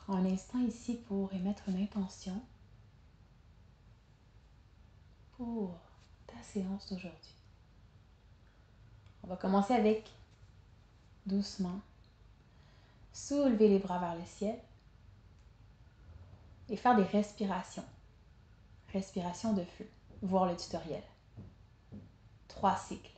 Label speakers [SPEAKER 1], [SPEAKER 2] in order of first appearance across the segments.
[SPEAKER 1] Prends un instant ici pour émettre une intention pour ta séance d'aujourd'hui. On va commencer avec, doucement, soulever les bras vers le ciel et faire des respirations. Respiration de feu. Voir le tutoriel. 3 cycles.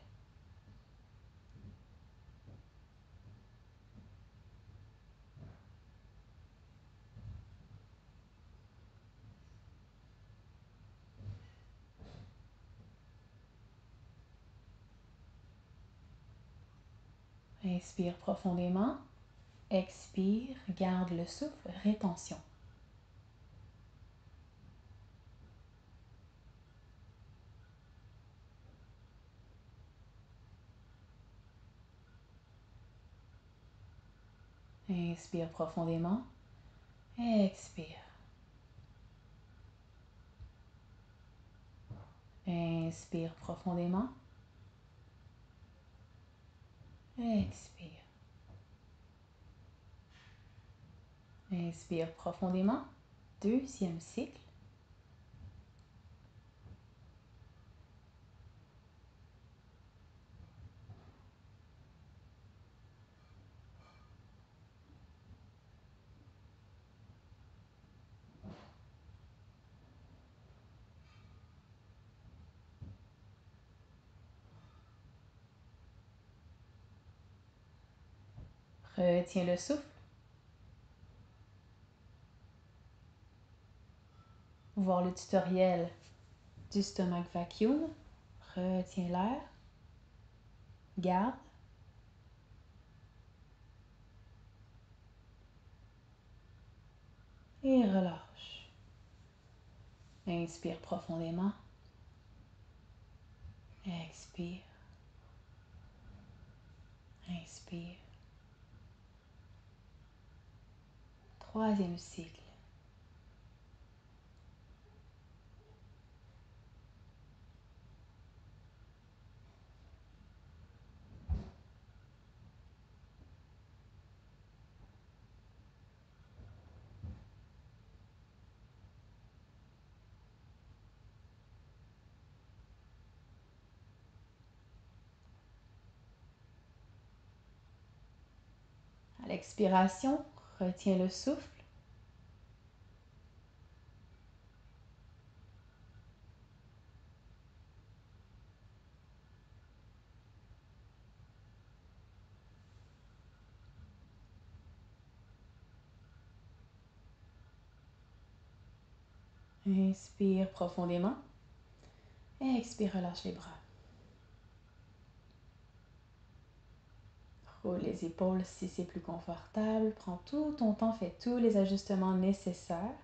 [SPEAKER 1] Inspire profondément. Expire. Garde le souffle. Rétention. Inspire profondément. Expire. Inspire profondément. Expire. Inspire profondément. Deuxième cycle. Retiens le souffle. Voir le tutoriel du stomach vacuum. Retiens l'air. Garde. Et relâche. Inspire profondément. Expire. Inspire. Troisième cycle. À l'expiration, retiens le souffle. Inspire profondément. Expire, relâche les bras. Roule les épaules si c'est plus confortable. Prends tout ton temps, fais tous les ajustements nécessaires.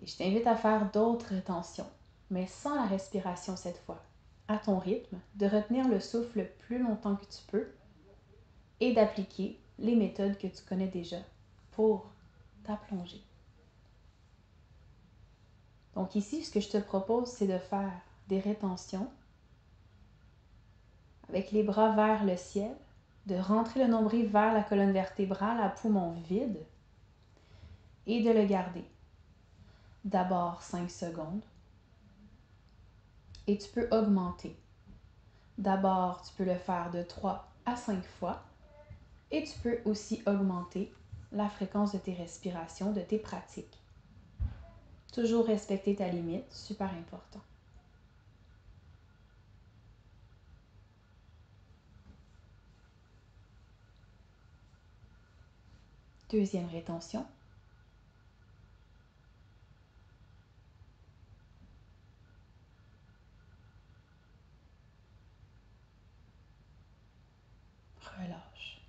[SPEAKER 1] Et je t'invite à faire d'autres rétentions, mais sans la respiration cette fois. À ton rythme, de retenir le souffle le plus longtemps que tu peux et d'appliquer les méthodes que tu connais déjà pour ta plongée. Donc ici, ce que je te propose, c'est de faire des rétentions avec les bras vers le ciel, de rentrer le nombril vers la colonne vertébrale à poumon vide et de le garder. D'abord 5 secondes et tu peux augmenter. D'abord, tu peux le faire de 3 à 5 fois et tu peux aussi augmenter la fréquence de tes respirations, de tes pratiques. Toujours respecter ta limite, super important. Deuxième rétention. Relâche.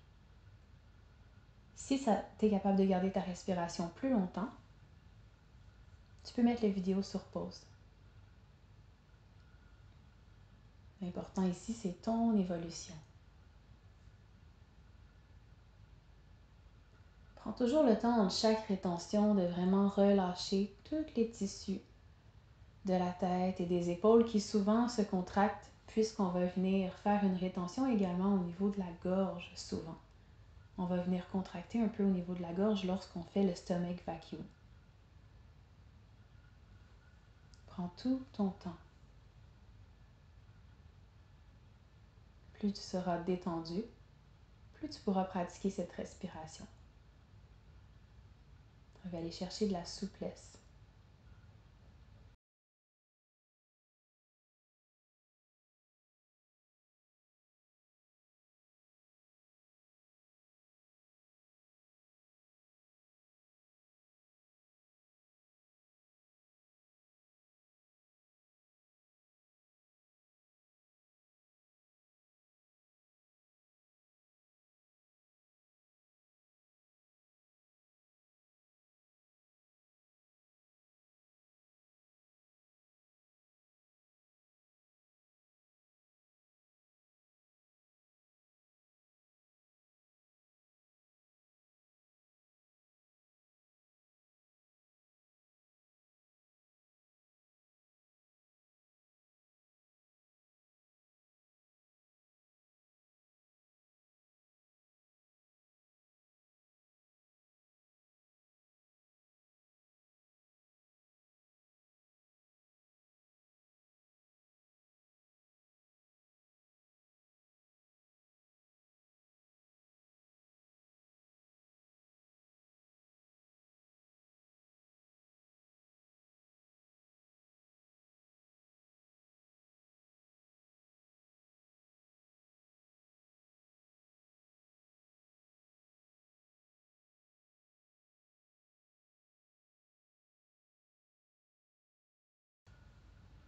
[SPEAKER 1] Si tu es capable de garder ta respiration plus longtemps, tu peux mettre la vidéo sur pause. L'important ici, c'est ton évolution. Prends toujours le temps entre chaque rétention de vraiment relâcher tous les tissus de la tête et des épaules qui souvent se contractent puisqu'on va venir faire une rétention également au niveau de la gorge souvent. On va venir contracter un peu au niveau de la gorge lorsqu'on fait le stomach vacuum. Prends tout ton temps. Plus tu seras détendu, plus tu pourras pratiquer cette respiration. On va aller chercher de la souplesse.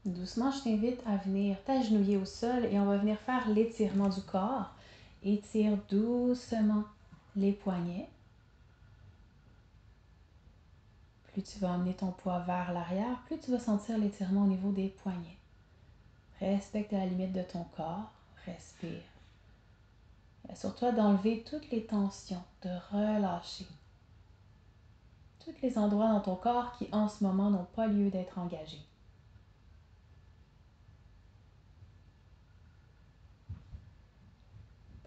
[SPEAKER 1] Doucement, je t'invite à venir t'agenouiller au sol et on va venir faire l'étirement du corps. Étire doucement les poignets. Plus tu vas emmener ton poids vers l'arrière, plus tu vas sentir l'étirement au niveau des poignets. Respecte la limite de ton corps. Respire. Assure-toi d'enlever toutes les tensions, de relâcher. Tous les endroits dans ton corps qui en ce moment n'ont pas lieu d'être engagés.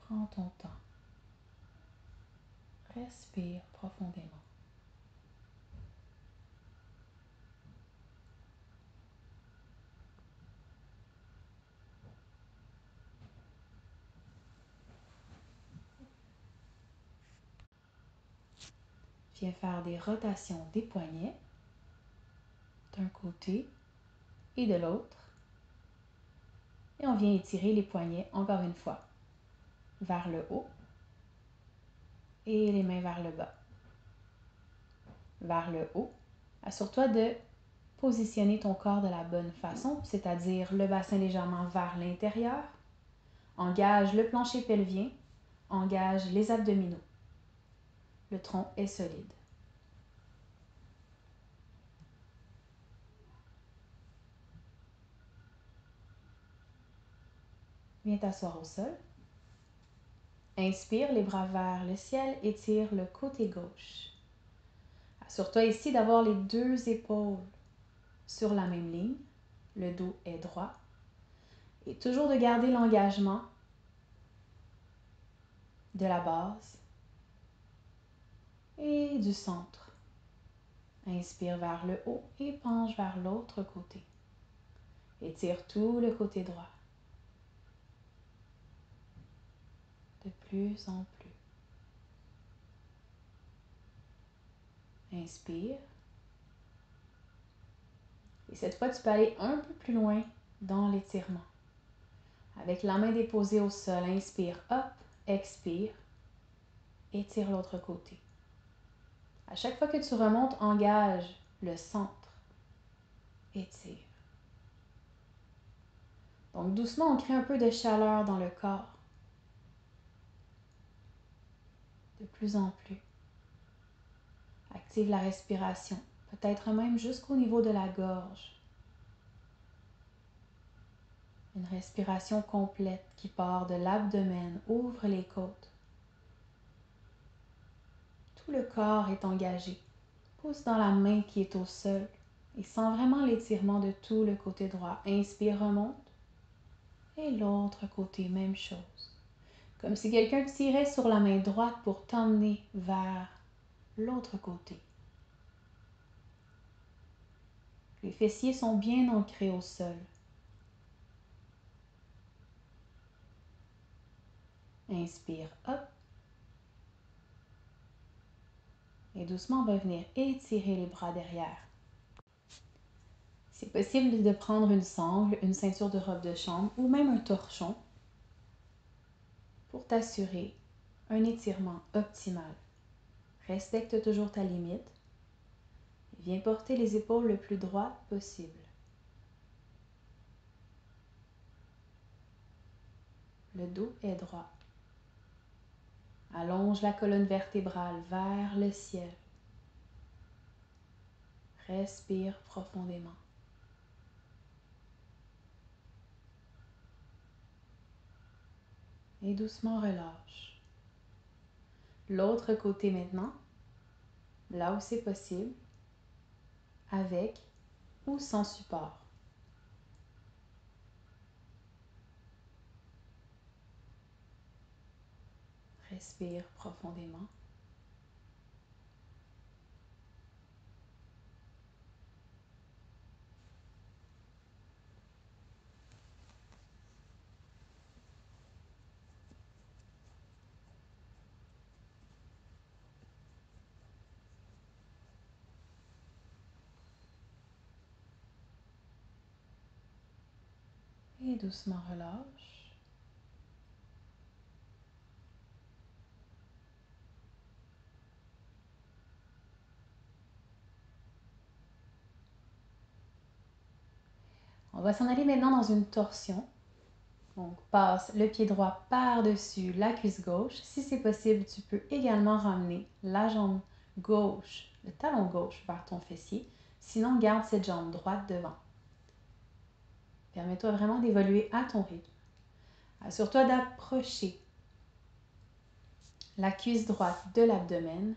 [SPEAKER 1] Prends ton temps. Respire profondément. Viens faire des rotations des poignets d'un côté et de l'autre. Et on vient étirer les poignets encore une fois vers le haut et les mains vers le bas. Vers le haut. Assure-toi de positionner ton corps de la bonne façon, c'est-à-dire le bassin légèrement vers l'intérieur. Engage le plancher pelvien, engage les abdominaux. Le tronc est solide. Viens t'asseoir au sol. Inspire, les bras vers le ciel, étire le côté gauche. Assure-toi ici d'avoir les deux épaules sur la même ligne. Le dos est droit. Et toujours de garder l'engagement de la base et du centre. Inspire vers le haut et penche vers l'autre côté. Étire tout le côté droit. De plus en plus. Inspire. Et cette fois, tu peux aller un peu plus loin dans l'étirement. Avec la main déposée au sol, inspire, hop, expire, étire l'autre côté. À chaque fois que tu remontes, engage le centre, étire. Donc doucement, on crée un peu de chaleur dans le corps. De plus en plus. Active la respiration, peut-être même jusqu'au niveau de la gorge. Une respiration complète qui part de l'abdomen, ouvre les côtes. Tout le corps est engagé. Pousse dans la main qui est au sol et sens vraiment l'étirement de tout le côté droit. Inspire, remonte. Et l'autre côté, même chose. comme si quelqu'un tirait sur la main droite pour t'emmener vers l'autre côté. Les fessiers sont bien ancrés au sol. Inspire, hop. Et doucement, on va venir étirer les bras derrière. C'est possible de prendre une sangle, une ceinture de robe de chambre ou même un torchon pour t'assurer un étirement optimal. Respecte toujours ta limite. Viens porter les épaules le plus droites possible. Le dos est droit. Allonge la colonne vertébrale vers le ciel. Respire profondément. Et doucement relâche. L'autre côté maintenant, là où c'est possible, avec ou sans support. Respire profondément. Et doucement relâche. On va s'en aller maintenant dans une torsion. Donc, passe le pied droit par-dessus la cuisse gauche. Si c'est possible, tu peux également ramener la jambe gauche, le talon gauche vers ton fessier. Sinon, garde cette jambe droite devant. Permets-toi vraiment d'évoluer à ton rythme. Assure-toi d'approcher la cuisse droite de l'abdomen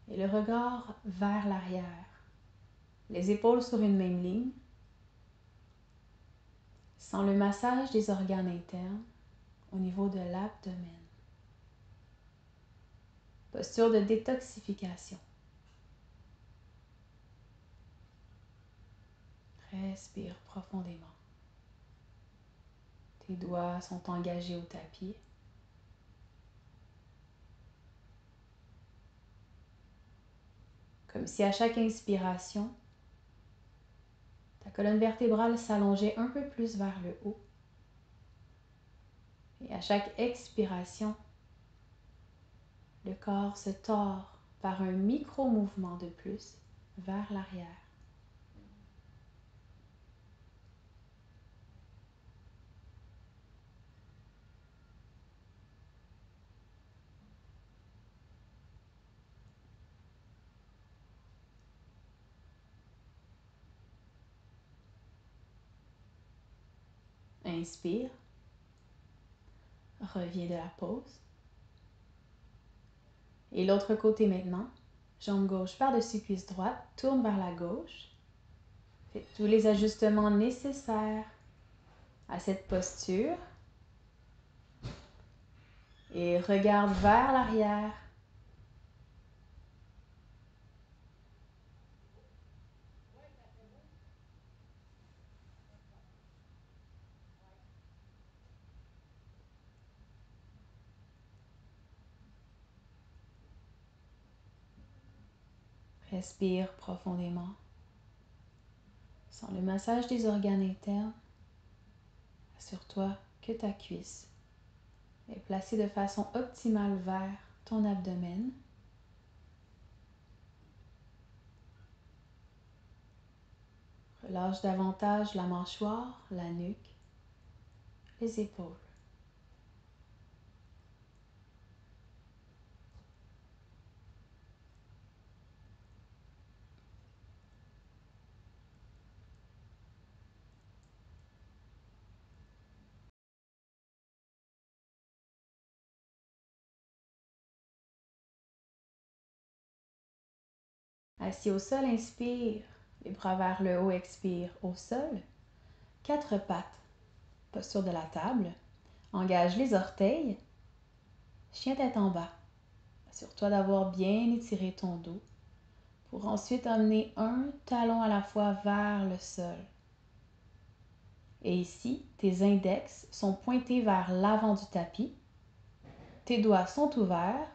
[SPEAKER 1] et le regard vers l'arrière. Les épaules sur une même ligne. Sens le massage des organes internes au niveau de l'abdomen. Posture de détoxification. Respire profondément. Tes doigts sont engagés au tapis. Comme si à chaque inspiration, ta colonne vertébrale s'allongeait un peu plus vers le haut. Et à chaque expiration, le corps se tord par un micro-mouvement de plus vers l'arrière. Inspire. Reviens de la pause. Et l'autre côté maintenant. Jambe gauche par-dessus cuisse droite. Tourne vers la gauche. Fais tous les ajustements nécessaires à cette posture. Et regarde vers l'arrière. Respire profondément. Sens le massage des organes internes. Assure-toi que ta cuisse est placée de façon optimale vers ton abdomen. Relâche davantage la mâchoire, la nuque, les épaules. Assis au sol, inspire. Les bras vers le haut, expire au sol. Quatre pattes, posture de la table. Engage les orteils. Chien tête en bas. Assure-toi d'avoir bien étiré ton dos pour ensuite emmener un talon à la fois vers le sol. Et ici, tes index sont pointés vers l'avant du tapis. Tes doigts sont ouverts.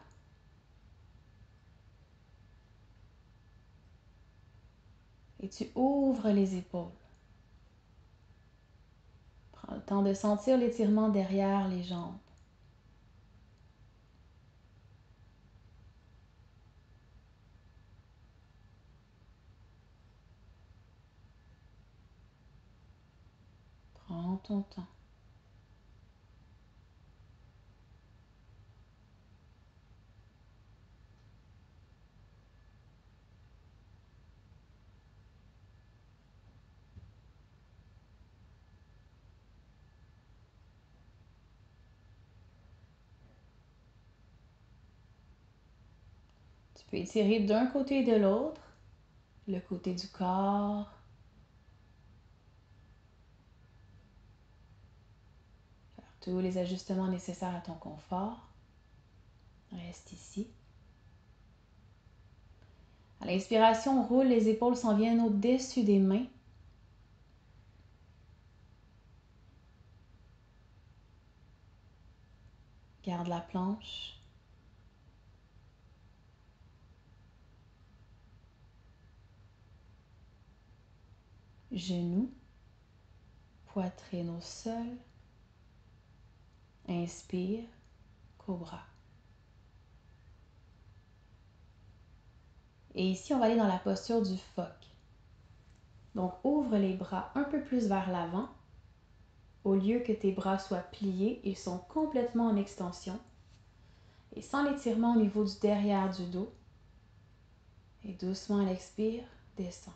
[SPEAKER 1] Et tu ouvres les épaules. Prends le temps de sentir l'étirement derrière les jambes. Prends ton temps. Tu peux étirer d'un côté et de l'autre, le côté du corps. Faire tous les ajustements nécessaires à ton confort. Reste ici. À l'inspiration, roule, les épaules s'en viennent au-dessus des mains. Garde la planche. Genoux, poitrine au sol. Inspire, cobra. Et ici, on va aller dans la posture du phoque. Donc, ouvre les bras un peu plus vers l'avant. Au lieu que tes bras soient pliés, ils sont complètement en extension. Et sans l'étirement au niveau du derrière du dos. Et doucement à l'expire, descends.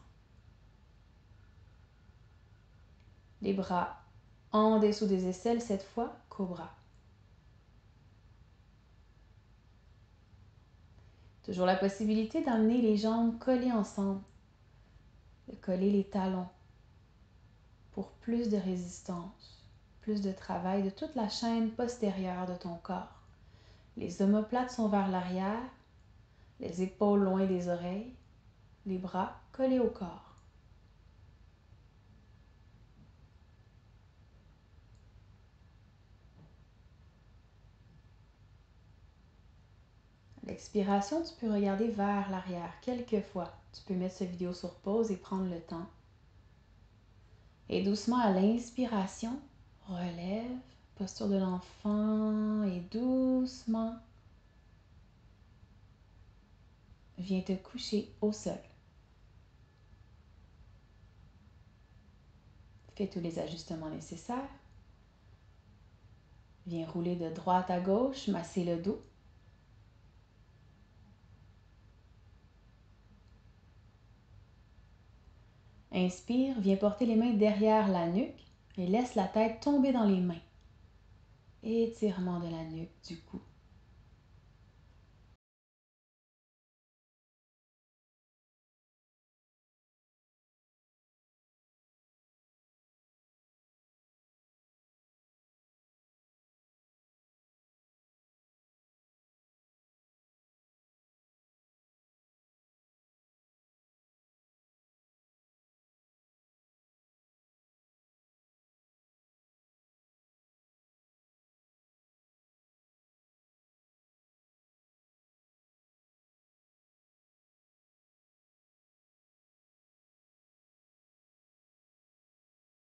[SPEAKER 1] Les bras en dessous des aisselles, cette fois, cobra. Toujours la possibilité d'amener les jambes collées ensemble, de coller les talons pour plus de résistance, plus de travail de toute la chaîne postérieure de ton corps. Les omoplates sont vers l'arrière, les épaules loin des oreilles, les bras collés au corps. À l'expiration, tu peux regarder vers l'arrière quelques fois. Tu peux mettre cette vidéo sur pause et prendre le temps. Et doucement à l'inspiration, relève, posture de l'enfant et doucement, viens te coucher au sol. Fais tous les ajustements nécessaires. Viens rouler de droite à gauche, masser le dos. Inspire, viens porter les mains derrière la nuque et laisse la tête tomber dans les mains. Étirement de la nuque, du cou.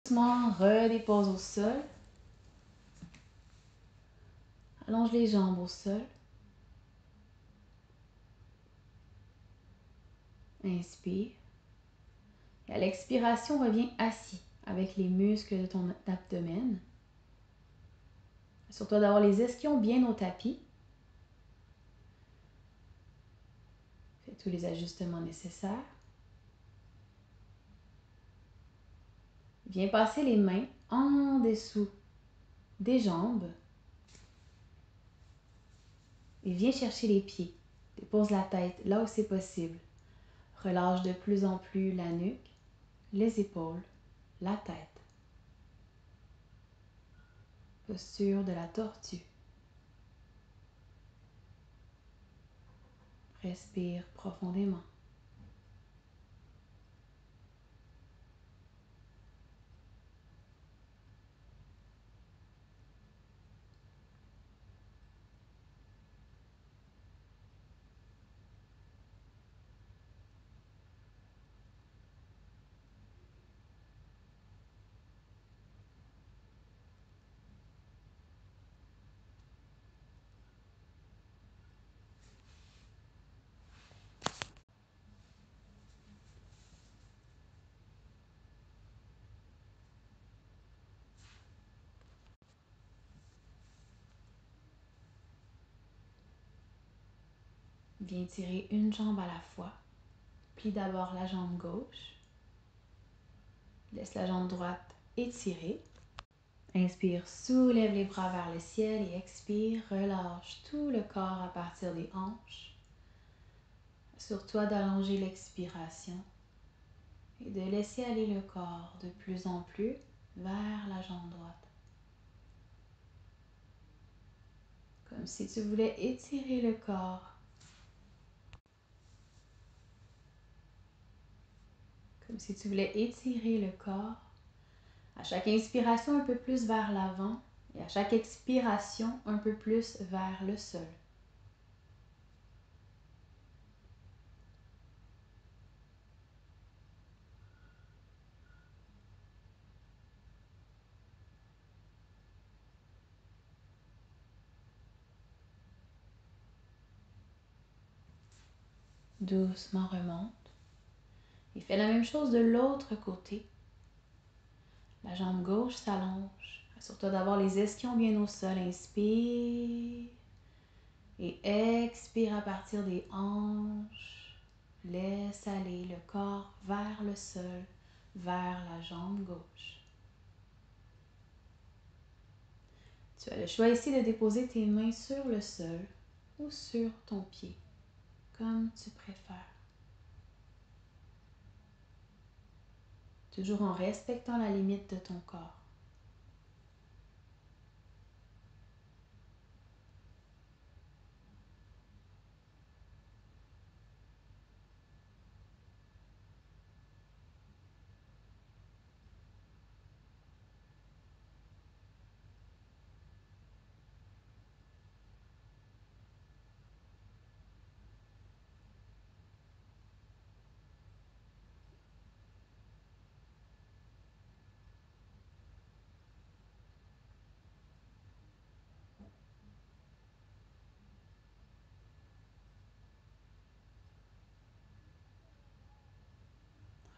[SPEAKER 1] Doucement, redépose au sol. Allonge les jambes au sol. Inspire. Et à l'expiration, reviens assis avec les muscles de ton abdomen. Assure-toi d'avoir les ischions bien au tapis. Fais tous les ajustements nécessaires. Viens passer les mains en dessous des jambes. Et viens chercher les pieds. Dépose la tête là où c'est possible. Relâche de plus en plus la nuque, les épaules, la tête. Posture de la tortue. Respire profondément. Viens tirer une jambe à la fois. Plie d'abord la jambe gauche. Laisse la jambe droite étirée. Inspire, soulève les bras vers le ciel et expire, relâche tout le corps à partir des hanches. Assure-toi d'allonger l'expiration et de laisser aller le corps de plus en plus vers la jambe droite. Comme si tu voulais étirer le corps. Comme si tu voulais étirer le corps. À chaque inspiration, un peu plus vers l'avant et à chaque expiration, un peu plus vers le sol. Doucement remonte et fais la même chose de l'autre côté. La jambe gauche s'allonge. Assure-toi d'avoir les ischions bien au sol. Inspire et expire à partir des hanches. Laisse aller le corps vers le sol, vers la jambe gauche. Tu as le choix ici de déposer tes mains sur le sol ou sur ton pied, comme tu préfères. Toujours en respectant la limite de ton corps.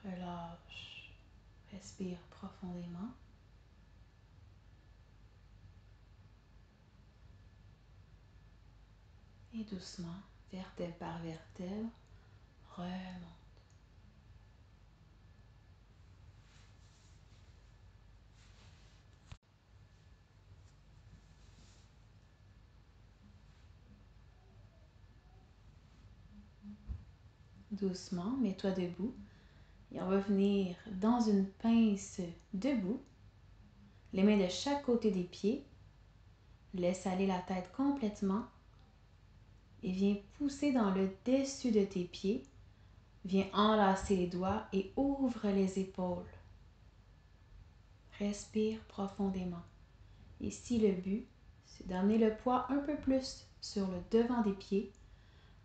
[SPEAKER 1] Relâche. Respire profondément. Et doucement, vertèbre par vertèbre, remonte. Doucement, mets-toi debout et on va venir dans une pince debout, les mains de chaque côté des pieds. Laisse aller la tête complètement et viens pousser dans le dessus de tes pieds. Viens enlacer les doigts et ouvre les épaules. Respire profondément. Ici, le but, c'est d'amener le poids un peu plus sur le devant des pieds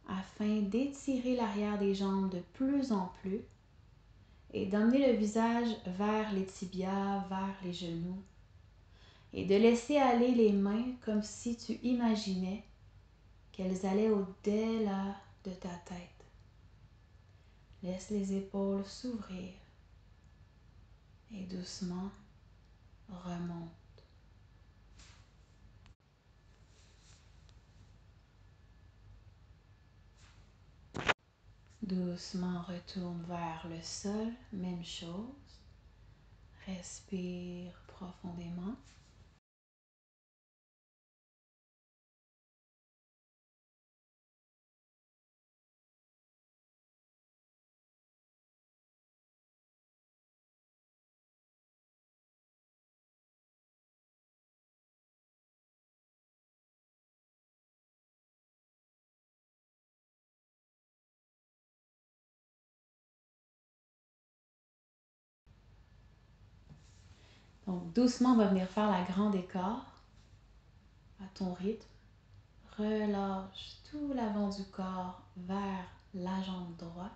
[SPEAKER 1] afin d'étirer l'arrière des jambes de plus en plus et d'amener le visage vers les tibias, vers les genoux et de laisser aller les mains comme si tu imaginais qu'elles allaient au-delà de ta tête. Laisse les épaules s'ouvrir et doucement remonte. Doucement retourne vers le sol, même chose. Respire profondément. Donc, doucement, on va venir faire la grande écart à ton rythme. Relâche tout l'avant du corps vers la jambe droite.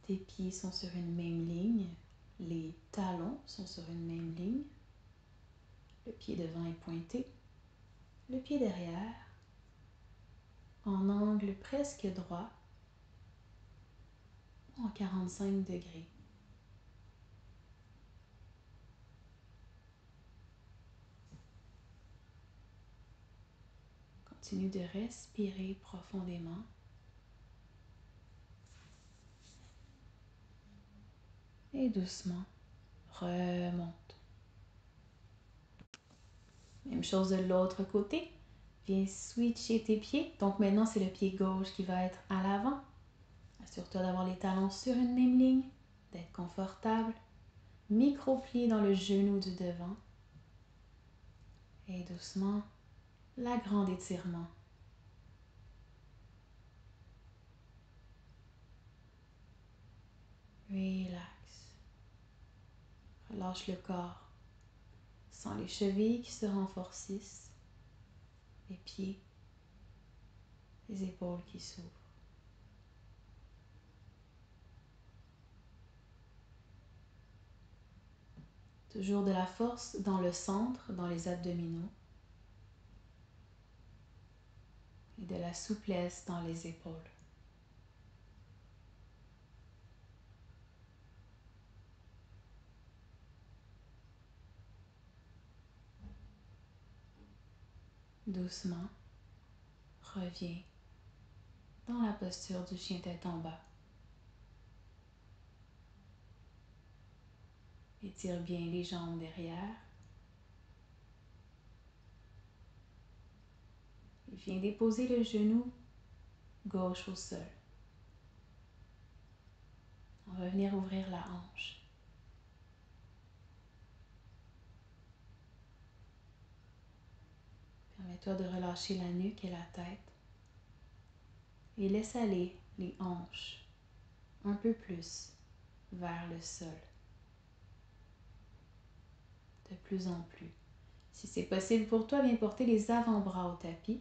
[SPEAKER 1] Tes pieds sont sur une même ligne. Les talons sont sur une même ligne. Le pied devant est pointé. Le pied derrière, en angle presque droit, en 45 degrés. Continue de respirer profondément. Et doucement, remonte. Même chose de l'autre côté. Viens switcher tes pieds. Donc maintenant, c'est le pied gauche qui va être à l'avant. Assure-toi d'avoir les talons sur une même ligne, d'être confortable. Micro-plie dans le genou du devant. Et doucement, la grande étirement. Relax. Relâche le corps. Sens les chevilles qui se renforcissent, les pieds, les épaules qui s'ouvrent. Toujours de la force dans le centre, dans les abdominaux, et de la souplesse dans les épaules. Doucement, reviens dans la posture du chien tête en bas. Étire bien les jambes derrière. Et viens déposer le genou gauche au sol. On va venir ouvrir la hanche. Permets-toi de relâcher la nuque et la tête. Et laisse aller les hanches un peu plus vers le sol. De plus en plus. Si c'est possible pour toi, viens porter les avant-bras au tapis.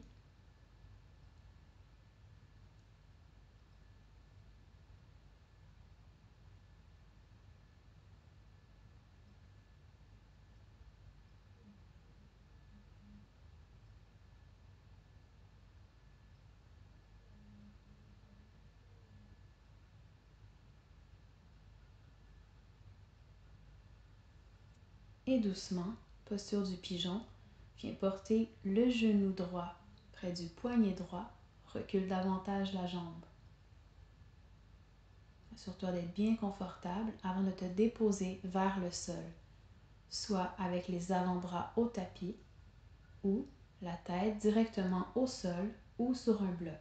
[SPEAKER 1] Et doucement, posture du pigeon, viens porter le genou droit près du poignet droit. Recule davantage la jambe. Assure-toi d'être bien confortable avant de te déposer vers le sol, soit avec les avant-bras au tapis ou la tête directement au sol ou sur un bloc.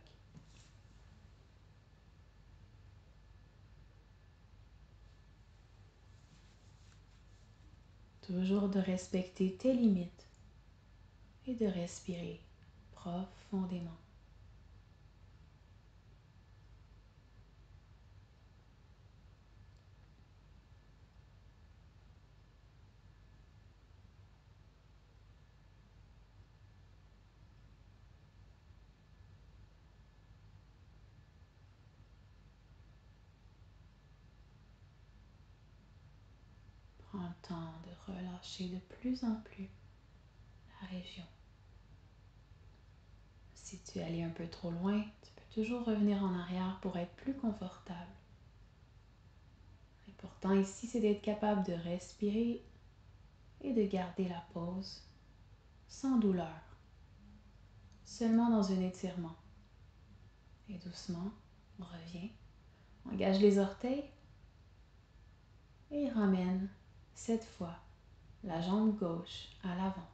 [SPEAKER 1] Toujours de respecter tes limites et de respirer profondément. Prends le temps de relâcher de plus en plus la région. Si tu es allé un peu trop loin, tu peux toujours revenir en arrière pour être plus confortable. L'important ici, c'est d'être capable de respirer et de garder la pause sans douleur, seulement dans un étirement. Et doucement, on revient, engage les orteils et ramène cette fois la jambe gauche à l'avant.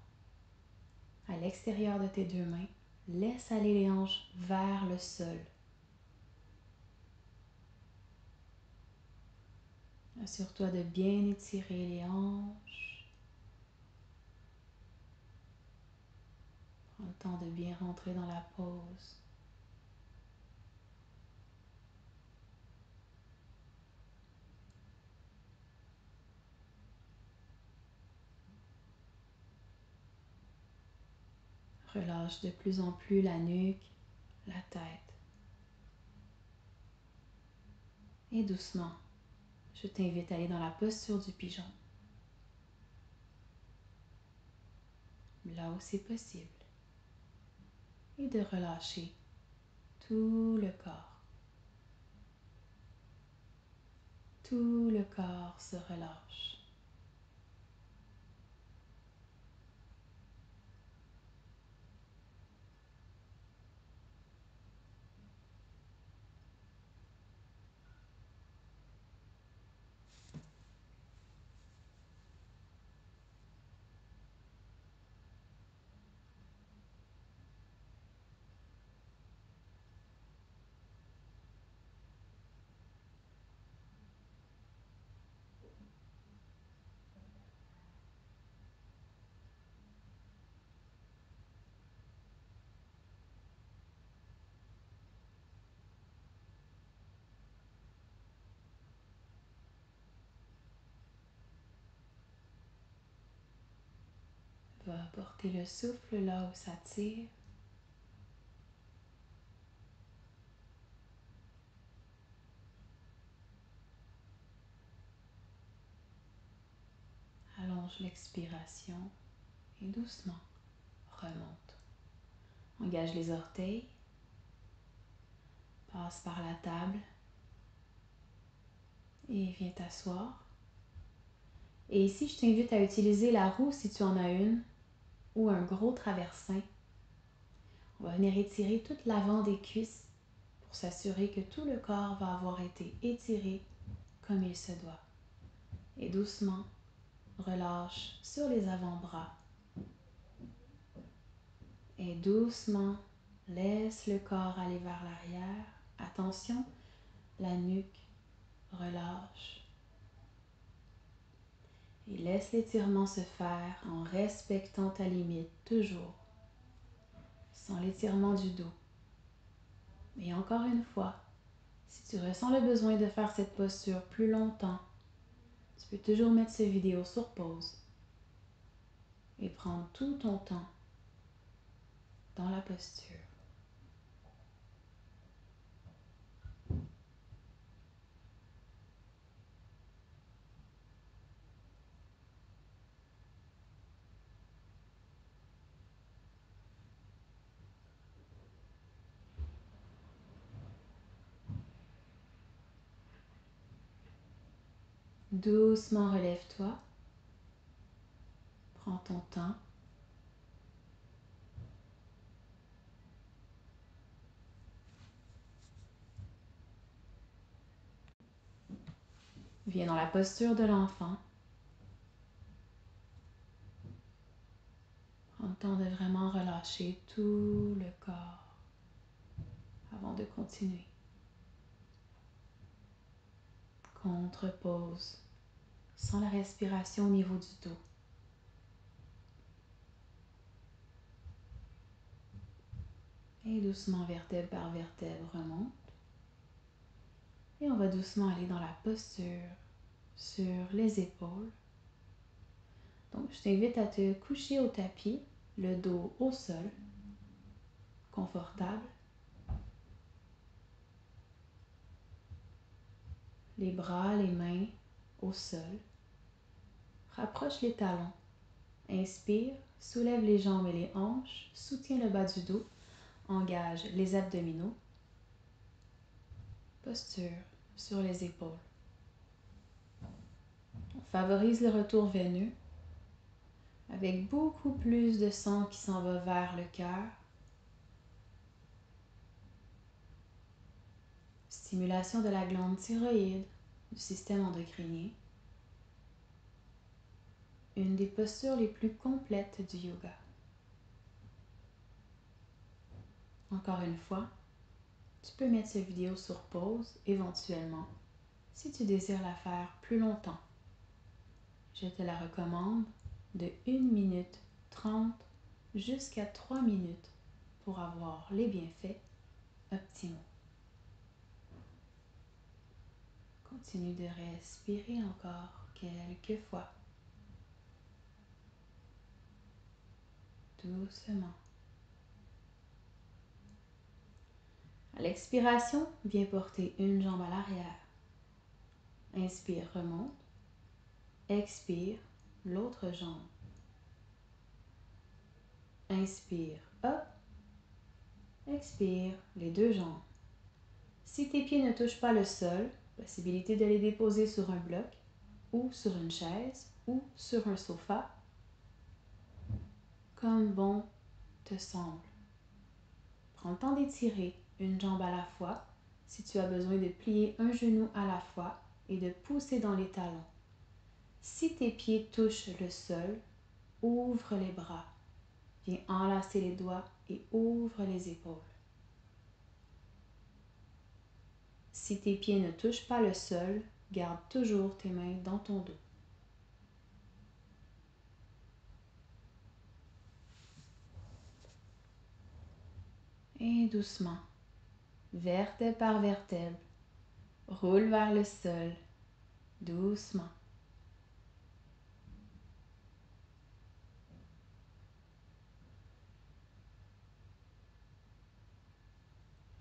[SPEAKER 1] À l'extérieur de tes deux mains, laisse aller les hanches vers le sol. Assure-toi de bien étirer les hanches. Prends le temps de bien rentrer dans la pause. Relâche de plus en plus la nuque, la tête. Et doucement, je t'invite à aller dans la posture du pigeon. Là où c'est possible. Et de relâcher tout le corps. Tout le corps se relâche. Va porter le souffle là où ça tire. Allonge l'expiration et doucement remonte. Engage les orteils. Passe par la table et viens t'asseoir. Et ici, je t'invite à utiliser la roue si tu en as une ou un gros traversin. On va venir étirer toute l'avant des cuisses pour s'assurer que tout le corps va avoir été étiré comme il se doit. Et doucement, relâche sur les avant-bras. Et doucement, laisse le corps aller vers l'arrière. Attention, la nuque relâche. Et laisse l'étirement se faire en respectant ta limite, toujours, sans l'étirement du dos. Et encore une fois, si tu ressens le besoin de faire cette posture plus longtemps, tu peux toujours mettre cette vidéo sur pause et prendre tout ton temps dans la posture. Doucement relève-toi, prends ton temps. Viens dans la posture de l'enfant. Prends le temps de vraiment relâcher tout le corps avant de continuer. Contre-pose, sans la respiration au niveau du dos. Et doucement, vertèbre par vertèbre, remonte. Et on va doucement aller dans la posture sur les épaules. Donc, je t'invite à te coucher au tapis, le dos au sol, confortable. Les bras, les mains au sol. Rapproche les talons. Inspire, soulève les jambes et les hanches, soutiens le bas du dos, engage les abdominaux. Posture sur les épaules. On favorise le retour veineux avec beaucoup plus de sang qui s'en va vers le cœur. Stimulation de la glande thyroïde, du système endocrinien. Une des postures les plus complètes du yoga. Encore une fois, tu peux mettre cette vidéo sur pause éventuellement si tu désires la faire plus longtemps. Je te la recommande de 1 minute 30 jusqu'à 3 minutes pour avoir les bienfaits optimaux. Continue de respirer encore quelques fois. Doucement. À l'expiration, viens porter une jambe à l'arrière. Inspire, remonte. Expire, l'autre jambe. Inspire, hop. Expire, les deux jambes. Si tes pieds ne touchent pas le sol, possibilité de les déposer sur un bloc ou sur une chaise ou sur un sofa, comme bon te semble. Prends le temps d'étirer une jambe à la fois si tu as besoin de plier un genou à la fois et de pousser dans les talons. Si tes pieds touchent le sol, ouvre les bras. Viens enlacer les doigts et ouvre les épaules. Si tes pieds ne touchent pas le sol, garde toujours tes mains dans ton dos. Et doucement, vertèbre par vertèbre, roule vers le sol, doucement.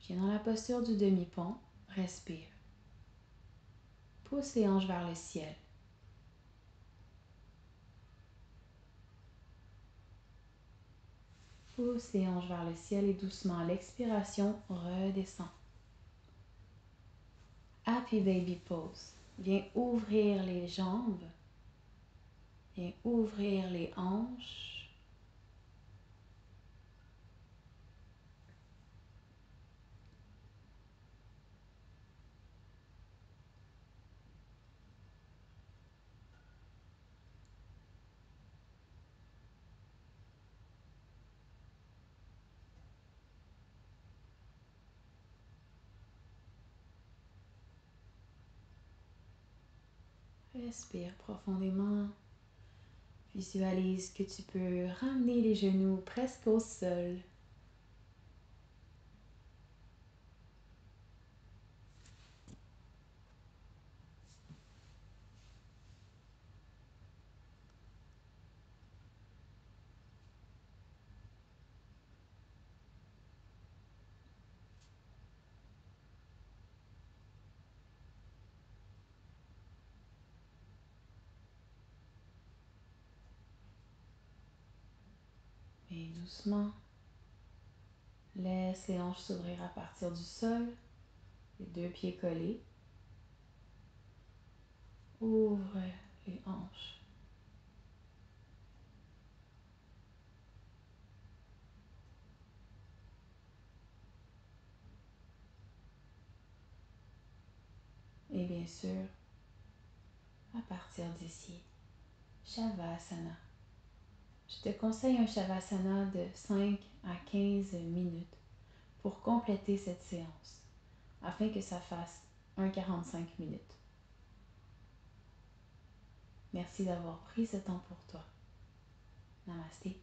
[SPEAKER 1] Viens dans la posture du demi-pont, respire. Pousse les hanches vers le ciel. Pousse les hanches vers le ciel et doucement, à l'expiration, redescends. Happy Baby Pose. Viens ouvrir les jambes. Viens ouvrir les hanches. Respire profondément. Visualise que tu peux ramener les genoux presque au sol. Et doucement, laisse les hanches s'ouvrir à partir du sol, les deux pieds collés. Ouvre les hanches. Et bien sûr, à partir d'ici, Shavasana. Je te conseille un Shavasana de 5 à 15 minutes pour compléter cette séance, afin que ça fasse un 45 minutes. Merci d'avoir pris ce temps pour toi. Namasté.